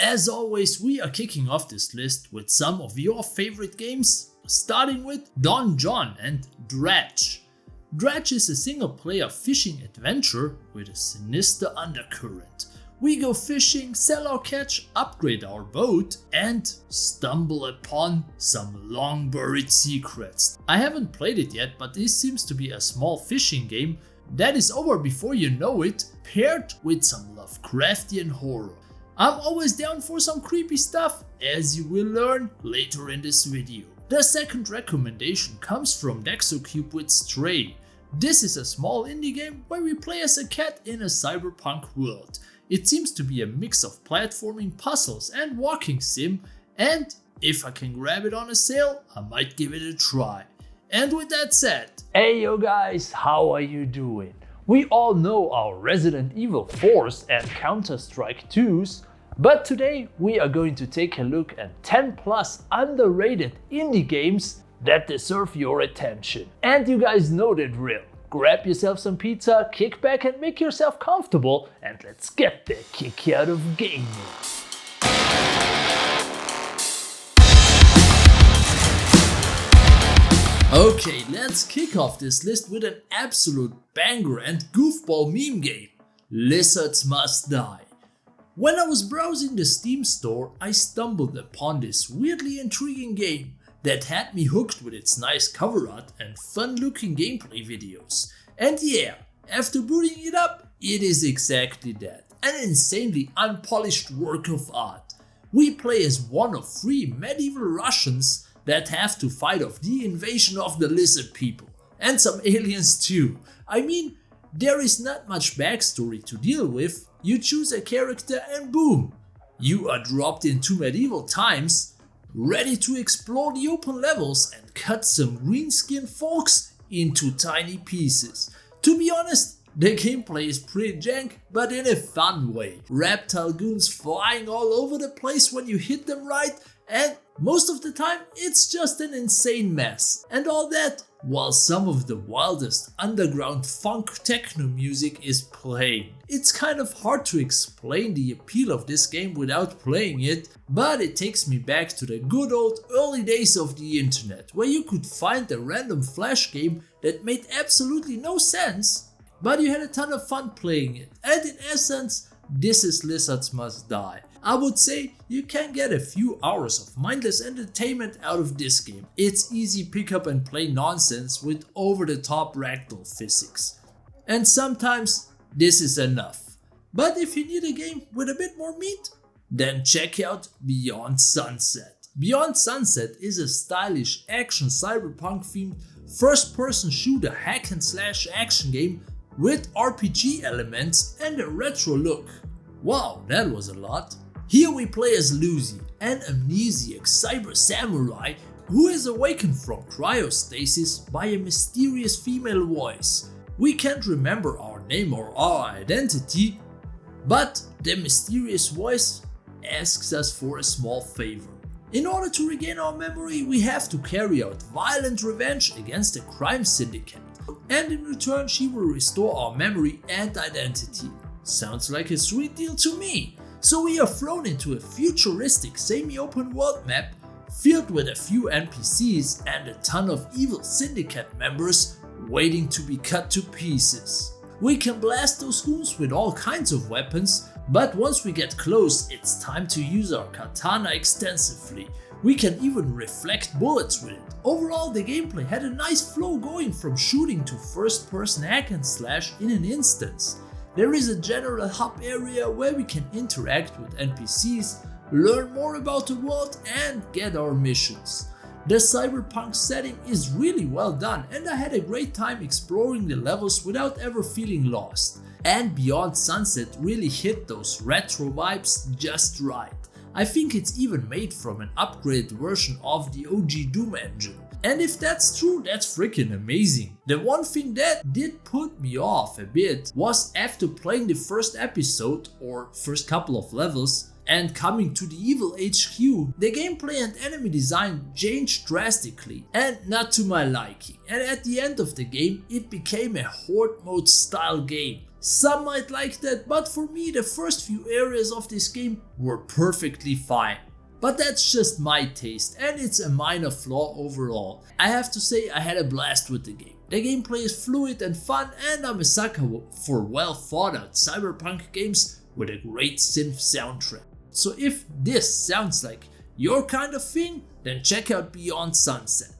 As always, we are kicking off this list with some of your favorite games, starting with Don John and Dredge. Dredge is a single-player fishing adventure with a sinister undercurrent. We go fishing, sell our catch, upgrade our boat, and stumble upon some long-buried secrets. I haven't played it yet, but this seems to be a small fishing game that is over before you know it, paired with some Lovecraftian horror. I'm always down for some creepy stuff, as you will learn later in this video. The second recommendation comes from Nexocube with Stray. This is a small indie game where we play as a cat in a cyberpunk world. It seems to be a mix of platforming, puzzles and walking sim, and if I can grab it on a sale, I might give it a try. And with that said, hey yo guys, how are you doing? We all know our Resident Evil 4s and Counter-Strike 2s, but today we are going to take a look at 10 plus underrated indie games that deserve your attention. And you guys know the drill. Grab yourself some pizza, kick back and make yourself comfortable, and let's get the kick out of gaming. Okay, let's kick off this list with an absolute banger and goofball meme game, Lizards Must Die. When I was browsing the Steam store, I stumbled upon this weirdly intriguing game that had me hooked with its nice cover art and fun looking gameplay videos. And yeah, after booting it up, it is exactly that, an insanely unpolished work of art. We play as one of 3 medieval Russians that have to fight off the invasion of the lizard people, and some aliens too. I mean, there is not much backstory to deal with. You choose a character and boom, you are dropped into medieval times, ready to explore the open levels and cut some green-skinned folks into tiny pieces. To be honest, the gameplay is pretty jank, but in a fun way. Reptile goons flying all over the place when you hit them right, and most of the time it's just an insane mess. And all that while some of the wildest underground funk techno music is playing. It's kind of hard to explain the appeal of this game without playing it, but it takes me back to the good old early days of the internet, where you could find a random flash game that made absolutely no sense, but you had a ton of fun playing it. And in essence, this is Lizards Must Die. I would say you can get a few hours of mindless entertainment out of this game. It's easy pick up and play nonsense with over the top ragdoll physics. And sometimes this is enough. But if you need a game with a bit more meat, then check out Beyond Sunset. Beyond Sunset is a stylish action cyberpunk themed first person shooter hack and slash action game with RPG elements and a retro look. Wow, that was a lot. Here we play as Lucy, an amnesiac cyber samurai who is awakened from cryostasis by a mysterious female voice. We can't remember our name or our identity, but the mysterious voice asks us for a small favor. In order to regain our memory, we have to carry out violent revenge against a crime syndicate, and in return she will restore our memory and identity. Sounds like a sweet deal to me. So we are thrown into a futuristic semi-open world map filled with a few NPCs and a ton of evil syndicate members waiting to be cut to pieces. We can blast those goons with all kinds of weapons, but once we get close, it's time to use our katana extensively. We can even reflect bullets with it. Overall, the gameplay had a nice flow going from shooting to first-person hack and slash in an instance. There is a general hub area where we can interact with NPCs, learn more about the world and get our missions. The cyberpunk setting is really well done and I had a great time exploring the levels without ever feeling lost. And Beyond Sunset really hit those retro vibes just right. I think it's even made from an upgraded version of the OG Doom engine. And if that's true, that's freaking amazing. The one thing that did put me off a bit was after playing the first episode or first couple of levels and coming to the Evil HQ, the gameplay and enemy design changed drastically and not to my liking. And at the end of the game, it became a horde mode style game. Some might like that, but for me the first few areas of this game were perfectly fine. But that's just my taste and it's a minor flaw overall. I have to say I had a blast with the game. The gameplay is fluid and fun, and I'm a sucker for well thought out cyberpunk games with a great synth soundtrack. So if this sounds like your kind of thing, then check out Beyond Sunset.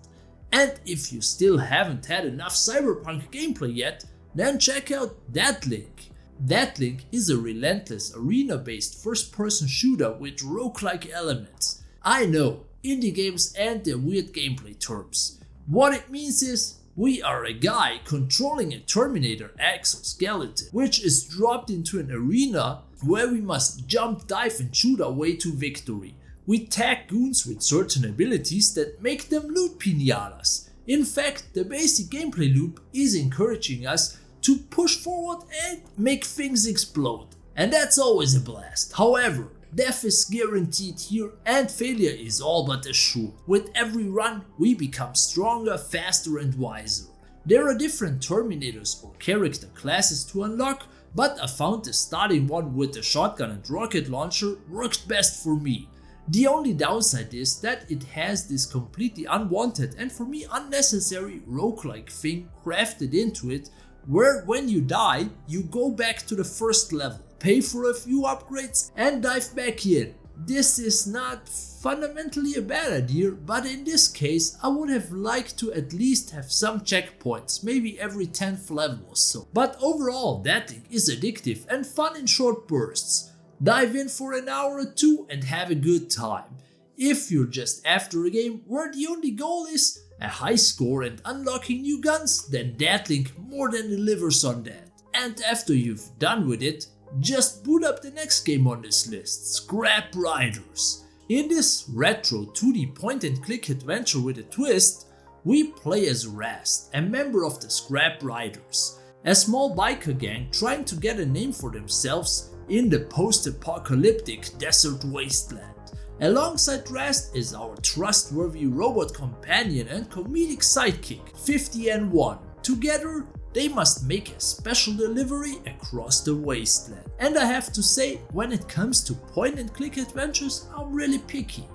And if you still haven't had enough cyberpunk gameplay yet, then check out Deadlink. Deadlink is a relentless arena-based first-person shooter with roguelike elements. I know, indie games and their weird gameplay terms. What it means is, we are a guy controlling a Terminator exoskeleton, which is dropped into an arena where we must jump, dive and shoot our way to victory. We tag goons with certain abilities that make them loot pinatas. In fact, the basic gameplay loop is encouraging us to push forward and make things explode. And that's always a blast. However, death is guaranteed here and failure is all but assured. With every run, we become stronger, faster and wiser. There are different Terminators or character classes to unlock, but I found the starting one with the shotgun and rocket launcher worked best for me. The only downside is that it has this completely unwanted and for me unnecessary roguelike thing crafted into it, where when you die, you go back to the first level, pay for a few upgrades and dive back in. This is not fundamentally a bad idea, but in this case I would have liked to at least have some checkpoints, maybe every 10th level or so. But overall, that thing is addictive and fun in short bursts. Dive in for an hour or two and have a good time. If you're just after a game where the only goal is a high score and unlocking new guns, then Deadlink more than delivers on that. And after you've done with it, just boot up the next game on this list, Scrap Riders. In this retro 2D point and click adventure with a twist, we play as Rast, a member of the Scrap Riders, a small biker gang trying to get a name for themselves in the post-apocalyptic desert wasteland. Alongside Rast is our trustworthy robot companion and comedic sidekick, 50N1. Together, they must make a special delivery across the wasteland. And I have to say, when it comes to point and click adventures, I'm really picky.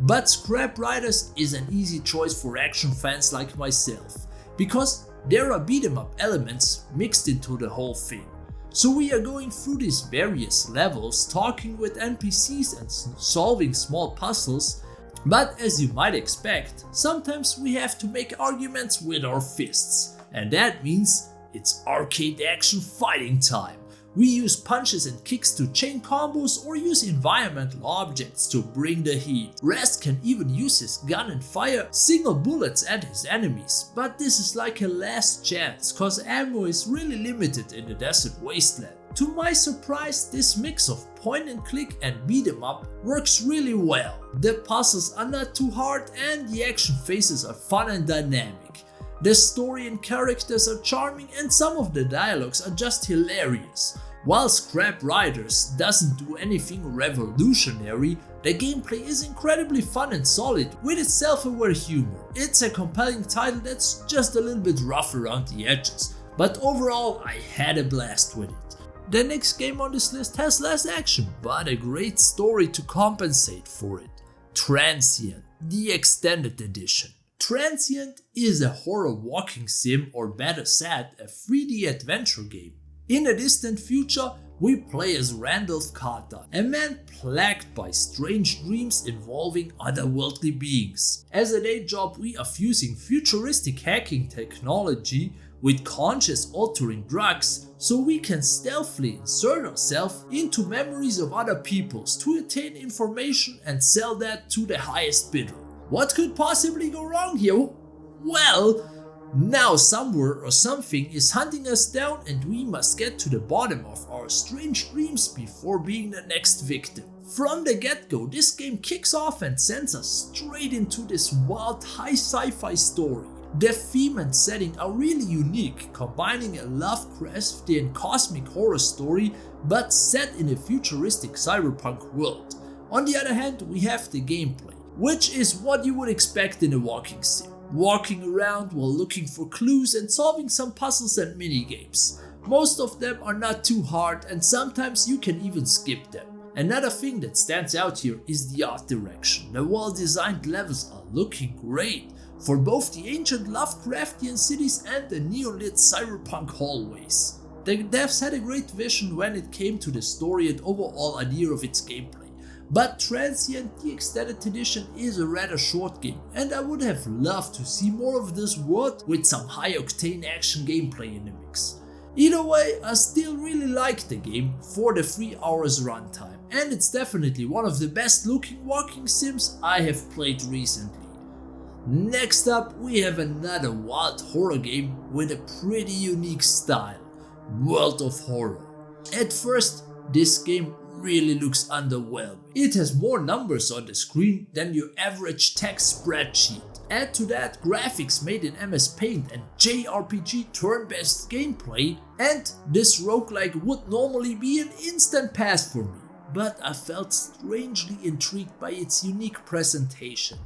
But Scrap Riders is an easy choice for action fans like myself, because there are beat 'em up elements mixed into the whole thing. So we are going through these various levels, talking with NPCs and solving small puzzles, but as you might expect, sometimes we have to make arguments with our fists, and that means it's arcade action fighting time. We use punches and kicks to chain combos or use environmental objects to bring the heat. Rast can even use his gun and fire single bullets at his enemies, but this is like a last chance cause ammo is really limited in the desert wasteland. To my surprise, this mix of point and click and beat 'em up works really well. The puzzles are not too hard and the action phases are fun and dynamic. The story and characters are charming and some of the dialogues are just hilarious. While Scrap Riders doesn't do anything revolutionary, the gameplay is incredibly fun and solid with its self-aware humor. It's a compelling title that's just a little bit rough around the edges, but overall I had a blast with it. The next game on this list has less action, but a great story to compensate for it. Transient, the Extended Edition. Transient is a horror walking sim, or better said, a 3D adventure game. In the distant future, we play as Randolph Carter, a man plagued by strange dreams involving otherworldly beings. As a day job, we are fusing futuristic hacking technology with conscious altering drugs so we can stealthily insert ourselves into memories of other peoples to attain information and sell that to the highest bidder. What could possibly go wrong here? Well, now somewhere or something is hunting us down and we must get to the bottom of our strange dreams before being the next victim. From the get-go, this game kicks off and sends us straight into this wild high sci-fi story. The theme and setting are really unique, combining a Lovecraftian cosmic horror story but set in a futuristic cyberpunk world. On the other hand, we have the gameplay, which is what you would expect in a walking sim. Walking around while looking for clues and solving some puzzles and minigames. Most of them are not too hard and sometimes you can even skip them. Another thing that stands out here is the art direction. The well-designed levels are looking great for both the ancient Lovecraftian cities and the neo-lit cyberpunk hallways. The devs had a great vision when it came to the story and overall idea of its gameplay. But Transient, the extended edition, is a rather short game and I would have loved to see more of this world with some high-octane action gameplay in the mix. Either way, I still really like the game for the 3 hours runtime, and it's definitely one of the best looking walking sims I have played recently. Next up, we have another wild horror game with a pretty unique style, World of Horror. At first, this game really looks underwhelming. It has more numbers on the screen than your average text spreadsheet. Add to that graphics made in MS Paint and JRPG turn-based gameplay, and this roguelike would normally be an instant pass for me. But I felt strangely intrigued by its unique presentation,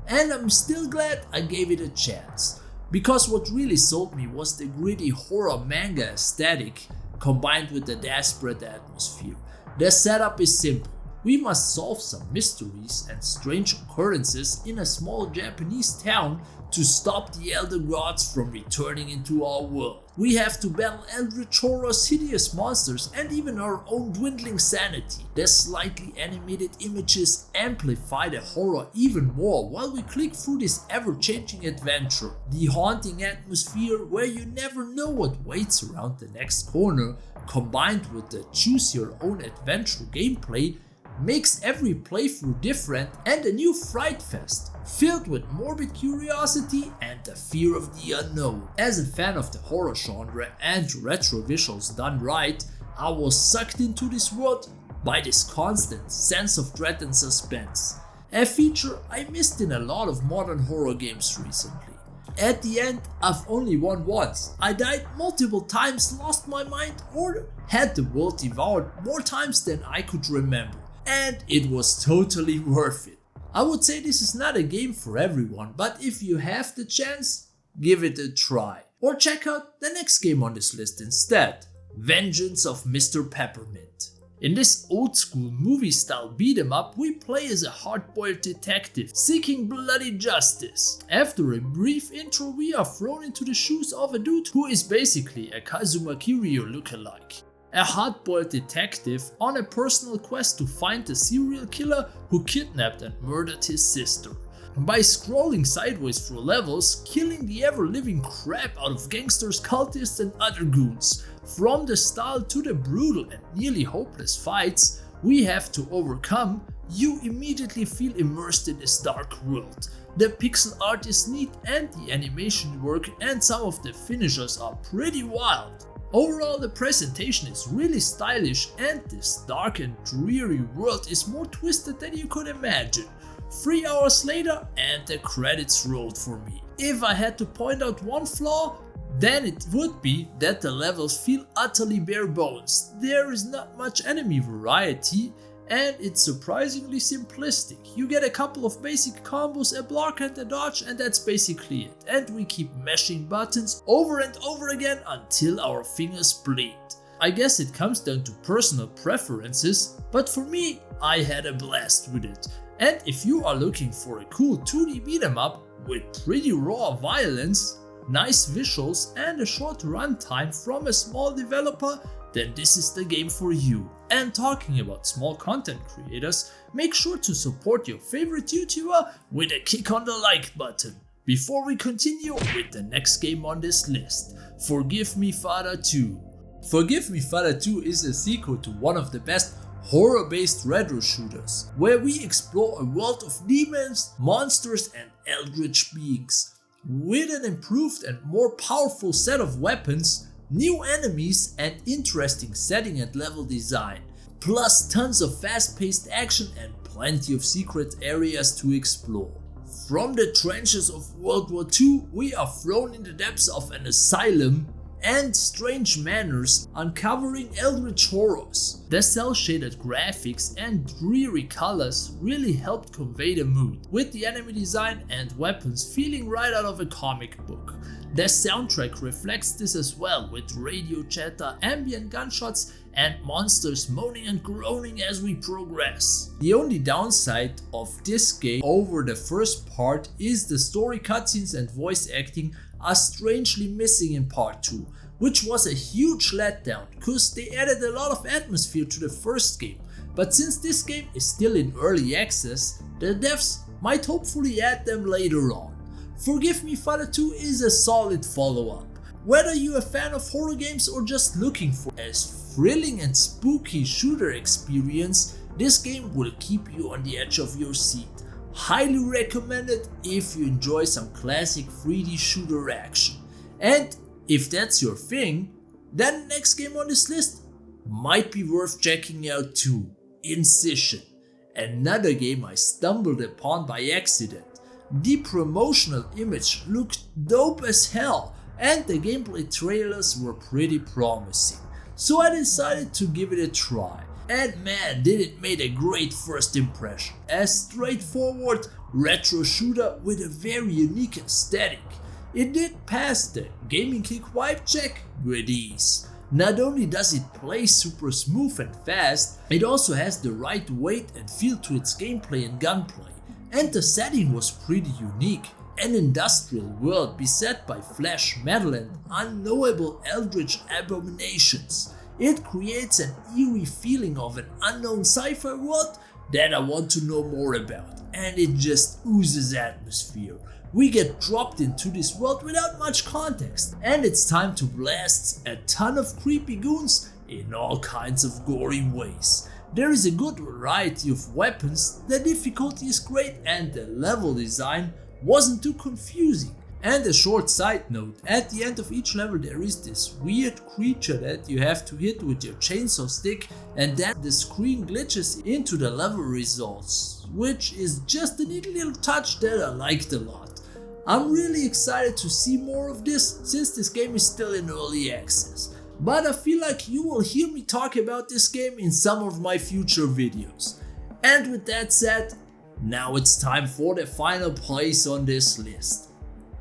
and I'm still glad I gave it a chance. Because what really sold me was the gritty horror manga aesthetic combined with the desperate atmosphere. The setup is simple. We must solve some mysteries and strange occurrences in a small Japanese town to stop the Elder Gods from returning into our world. We have to battle eldritch horrors, hideous monsters, and even our own dwindling sanity. The slightly animated images amplify the horror even more while we click through this ever-changing adventure. The haunting atmosphere where you never know what waits around the next corner, combined with the choose-your-own-adventure gameplay, makes every playthrough different and a new fright fest, filled with morbid curiosity and the fear of the unknown. As a fan of the horror genre and retro visuals done right, I was sucked into this world by this constant sense of dread and suspense, a feature I missed in a lot of modern horror games recently. At the end, I've only won once. I died multiple times, lost my mind, or had the world devoured more times than I could remember. And it was totally worth it. I would say this is not a game for everyone, but if you have the chance, give it a try. Or check out the next game on this list instead, Vengeance of Mr. Peppermint. In this old school movie style beat 'em up, we play as a hard-boiled detective seeking bloody justice. After a brief intro, we are thrown into the shoes of a dude who is basically a Kazuma Kiryu lookalike. A hard-boiled detective on a personal quest to find the serial killer who kidnapped and murdered his sister. By scrolling sideways through levels, killing the ever-living crap out of gangsters, cultists and other goons. From the style to the brutal and nearly hopeless fights we have to overcome, you immediately feel immersed in this dark world. The pixel art is neat and the animation work and some of the finishers are pretty wild. Overall, the presentation is really stylish and this dark and dreary world is more twisted than you could imagine. 3 hours later and the credits rolled for me. If I had to point out one flaw, then it would be that the levels feel utterly bare bones. There is not much enemy variety and it's surprisingly simplistic. You get a couple of basic combos, a block and a dodge, and that's basically it. And we keep mashing buttons over and over again until our fingers bleed. I guess it comes down to personal preferences, but for me, I had a blast with it. And if you are looking for a cool 2D beat 'em up with pretty raw violence, nice visuals and a short runtime from a small developer, then this is the game for you. And talking about small content creators, make sure to support your favorite YouTuber with a kick on the like button. Before we continue with the next game on this list, Forgive Me Father 2. Forgive Me Father 2 is a sequel to one of the best horror-based retro shooters, where we explore a world of demons, monsters and eldritch beings. With an improved and more powerful set of weapons, new enemies and interesting setting and level design, plus tons of fast-paced action and plenty of secret areas to explore. From the trenches of World War II, we are thrown in the depths of an asylum and strange manors, uncovering eldritch horrors. The cel-shaded graphics and dreary colors really helped convey the mood, with the enemy design and weapons feeling right out of a comic book. The soundtrack reflects this as well, with radio chatter, ambient gunshots and monsters moaning and groaning as we progress. The only downside of this game over the first part is the story cutscenes and voice acting are strangely missing in part 2, which was a huge letdown cause they added a lot of atmosphere to the first game. But since this game is still in early access, the devs might hopefully add them later on. Forgive Me Father 2 is a solid follow-up. Whether you're a fan of horror games or just looking for a thrilling and spooky shooter experience, this game will keep you on the edge of your seat. Highly recommended if you enjoy some classic 3D shooter action. And if that's your thing, then the next game on this list might be worth checking out too. Incision, another game I stumbled upon by accident. The promotional image looked dope as hell and the gameplay trailers were pretty promising, so I decided to give it a try. And man, did it make a great first impression. A straightforward retro shooter with a very unique aesthetic. It did pass the gkick vibe check with ease. Not only does it play super smooth and fast, it also has the right weight and feel to its gameplay and gunplay. And the setting was pretty unique. An industrial world beset by flesh, metal and unknowable eldritch abominations. It creates an eerie feeling of an unknown sci-fi world that I want to know more about, and it just oozes atmosphere. We get dropped into this world without much context, and it's time to blast a ton of creepy goons in all kinds of gory ways. There is a good variety of weapons, the difficulty is great and the level design wasn't too confusing. And a short side note, at the end of each level there is this weird creature that you have to hit with your chainsaw stick, and then the screen glitches into the level results, which is just a neat little touch that I liked a lot. I'm really excited to see more of this since this game is still in early access, but I feel like you will hear me talk about this game in some of my future videos. And with that said, now it's time for the final place on this list.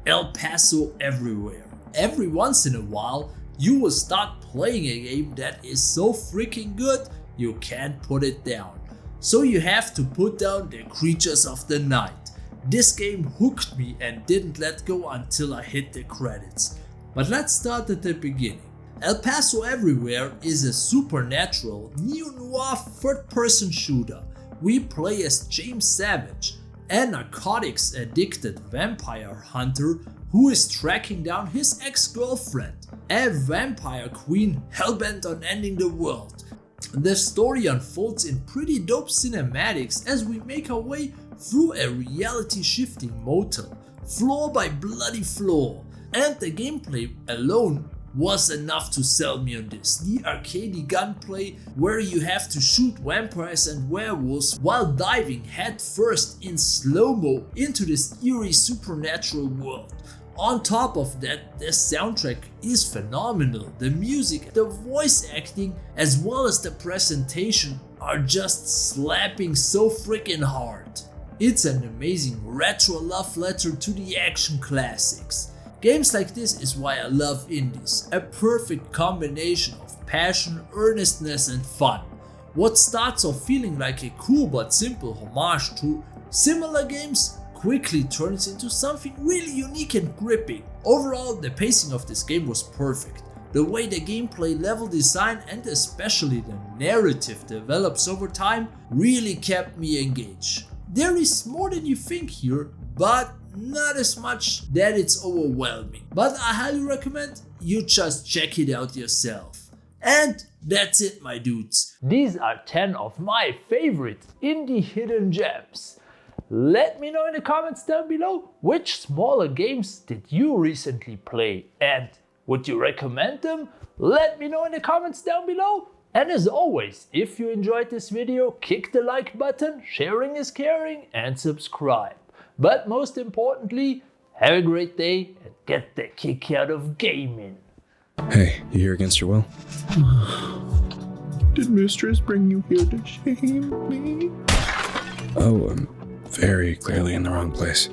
El Paso everywhere. Every once in a while, you will start playing a game that is so freaking good you can't put it down. So you have to put down the Creatures of the Night. This game hooked me and didn't let go until I hit the credits. But let's start at the beginning. El Paso Everywhere is a supernatural, neo-noir third-person shooter. We play as James Savage, a narcotics-addicted vampire hunter who is tracking down his ex-girlfriend, a vampire queen hellbent on ending the world. The story unfolds in pretty dope cinematics as we make our way through a reality-shifting motel, floor by bloody floor, and the gameplay alone was enough to sell me on this. The arcadey gunplay where you have to shoot vampires and werewolves while diving head first in slow-mo into this eerie supernatural world. On top of that, the soundtrack is phenomenal. The music, the voice acting as well as the presentation are just slapping so freaking hard. It's an amazing retro love letter to the action classics. Games like this is why I love indies, a perfect combination of passion, earnestness and fun. What starts off feeling like a cool but simple homage to similar games quickly turns into something really unique and gripping. Overall, the pacing of this game was perfect. The way the gameplay, level design and especially the narrative develops over time really kept me engaged. There is more than you think here, but not as much that it's overwhelming. But I highly recommend you just check it out yourself. And that's it, my dudes. These are 10 of my favorite indie hidden gems. Let me know in the comments down below which smaller games did you recently play, and would you recommend them? Let me know in the comments down below. And as always, if you enjoyed this video, kick the like button, sharing is caring, and subscribe. But most importantly, have a great day and get the kick out of gaming. Hey, you here against your will? Did Mistress bring you here to shame me? Oh, I'm very clearly in the wrong place.